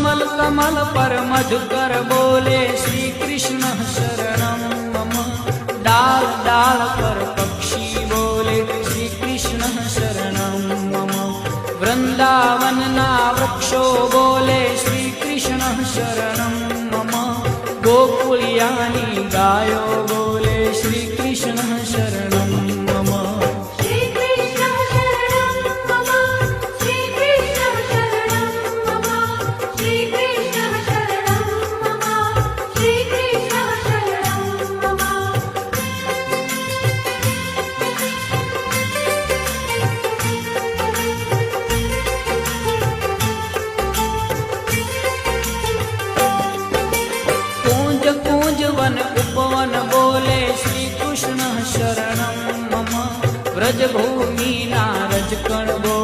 कमल कमल पर मधुकर बोले श्री कृष्ण शरणं मम। डाल डाल पर पक्षी बोले श्री कृष्ण शरणं मम। वृंदावन ना वृक्षो बोले श्री कृष्ण शरणं मम। गोकुलियानी गायो बोले श्री कृष्ण शरणं मम। श्री कृष्ण शरणं मम। श्री कृष्ण शरणं मम। श्री कृष्ण शरणं मम। श्री कृष्ण शरणं मम। कूंज कूंज वन उपवन बोले श्री कृष्ण शरणं मम। व्रज भूमि नारज कण बोले